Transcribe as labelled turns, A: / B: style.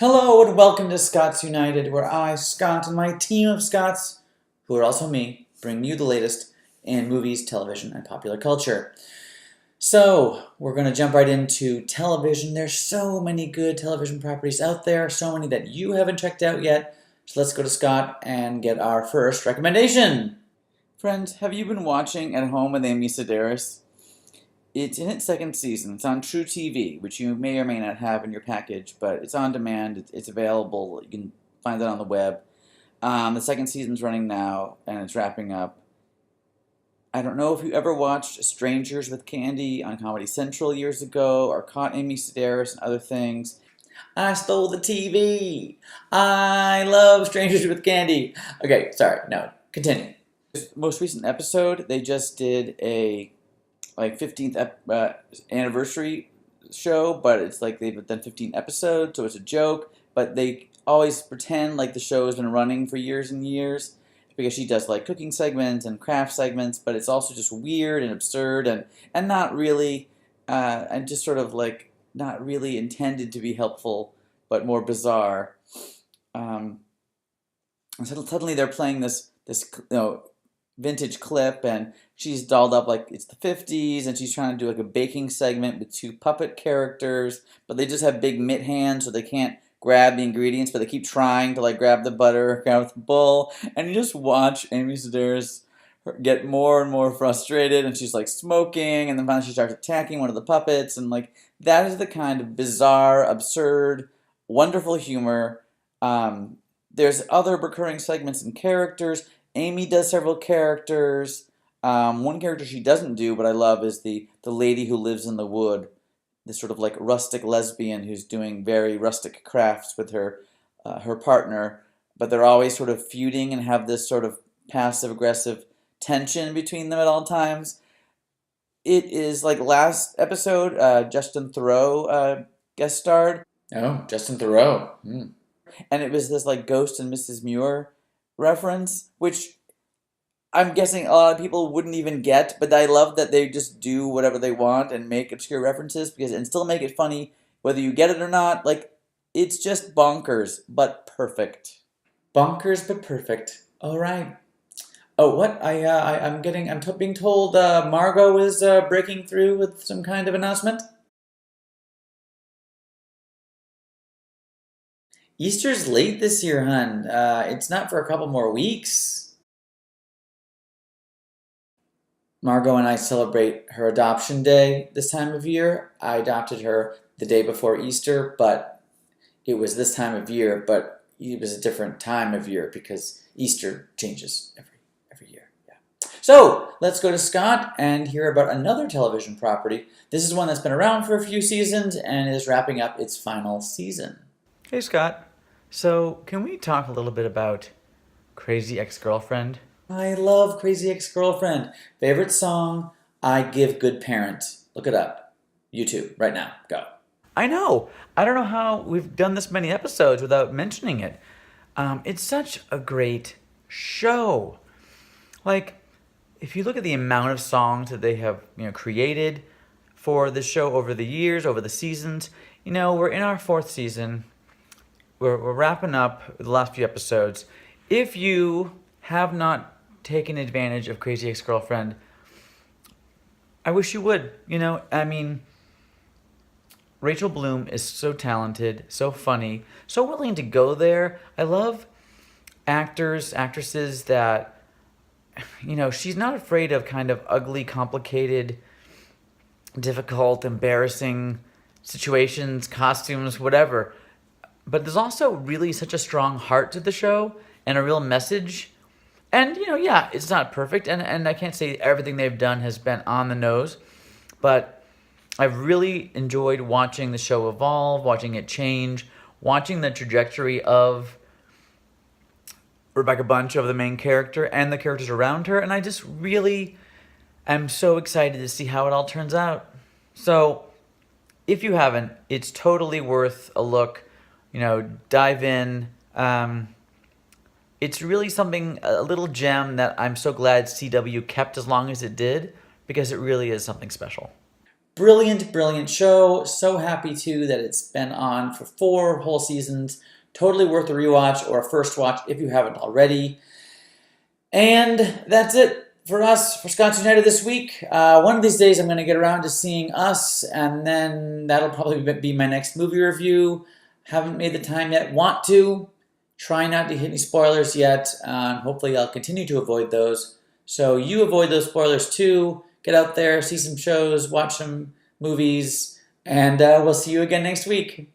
A: Hello and welcome to Scots United, where I, Scott, and my team of Scots, who are also me, bring you the latest in movies, television, and popular culture. So, we're going to jump right into television. There's so many good television properties out there, so many that you haven't checked out yet. So let's go to Scott and get our first recommendation. Friends, have you been watching At Home with Amy Sedaris? It's in its second season. It's on True TV, which you may or may not have in your package, but it's on demand. It's available. You can find it on the web. The second season's running now, and it's wrapping up. I don't know if you ever watched Strangers with Candy on Comedy Central years ago, or caught Amy Sedaris and other things. I stole the TV. I love Strangers with Candy. Okay, sorry. No, continue. This most recent episode, they just did a 15th anniversary show, but it's like they've done 15 episodes, so it's a joke. But they always pretend like the show has been running for years and years because she does like cooking segments and craft segments, but it's also just weird and absurd and not really and just sort of like not really intended to be helpful, but more bizarre. And suddenly they're playing this vintage clip, and she's dolled up like it's the 50s, and she's trying to do like a baking segment with two puppet characters, but they just have big mitt hands, so they can't grab the ingredients, but they keep trying to like grab the butter, grab the bowl, and you just watch Amy Sedaris get more and more frustrated, and she's like smoking, and then finally she starts attacking one of the puppets, and like that is the kind of bizarre, absurd, wonderful humor. There's other recurring segments and characters. Amy does several characters. One character she doesn't do, but I love, is the lady who lives in the wood, this sort of like rustic lesbian who's doing very rustic crafts with her partner, but they're always sort of feuding and have this sort of passive aggressive tension between them at all times. It is like last episode, Justin Theroux guest starred. Oh, Justin Theroux. And it was this like Ghost and Mrs. Muir reference, which I'm guessing a lot of people wouldn't even get, but I love that they just do whatever they want and make obscure references and still make it funny whether you get it or not. Like, it's just bonkers, but perfect. Bonkers, but perfect. All right. Oh, what? I'm being told Margo is breaking through with some kind of announcement. Easter's late this year, hun. It's not for a couple more weeks. Margo and I celebrate her adoption day this time of year. I adopted her the day before Easter, but it was this time of year, but it was a different time of year because Easter changes every year. Yeah. So let's go to Scott and hear about another television property. This is one that's been around for a few seasons and is wrapping up its final season.
B: Hey Scott, so can we talk a little bit about Crazy Ex-Girlfriend?
A: I love Crazy Ex-Girlfriend. Favorite song, I Give Good Parent. Look it up. YouTube, right now. Go.
B: I know. I don't know how we've done this many episodes without mentioning it. It's such a great show. Like, if you look at the amount of songs that they have, created for the show over the years, over the seasons, we're in our fourth season. We're wrapping up the last few episodes. If you have not taken advantage of Crazy Ex-Girlfriend, I wish you would. Rachel Bloom is so talented, so funny, so willing to go there. I love actresses that, she's not afraid of kind of ugly, complicated, difficult, embarrassing situations, costumes, whatever. But there's also really such a strong heart to the show and a real message. And, yeah, it's not perfect, and I can't say everything they've done has been on the nose, but I've really enjoyed watching the show evolve, watching it change, watching the trajectory of Rebecca Bunch, of the main character, and the characters around her, and I just really am so excited to see how it all turns out. So, if you haven't, it's totally worth a look. Dive in. It's really something, a little gem that I'm so glad CW kept as long as it did, because it really is something special.
A: Brilliant, brilliant show. So happy too that it's been on for 4 whole seasons. Totally worth a rewatch or a first watch if you haven't already. And that's it for us, for Scots United this week. One of these days I'm going to get around to seeing Us, and then that'll probably be my next movie review. Haven't made the time yet. Want to. Try not to hit any spoilers yet. Hopefully I'll continue to avoid those. So you avoid those spoilers too. Get out there, see some shows, watch some movies, and we'll see you again next week.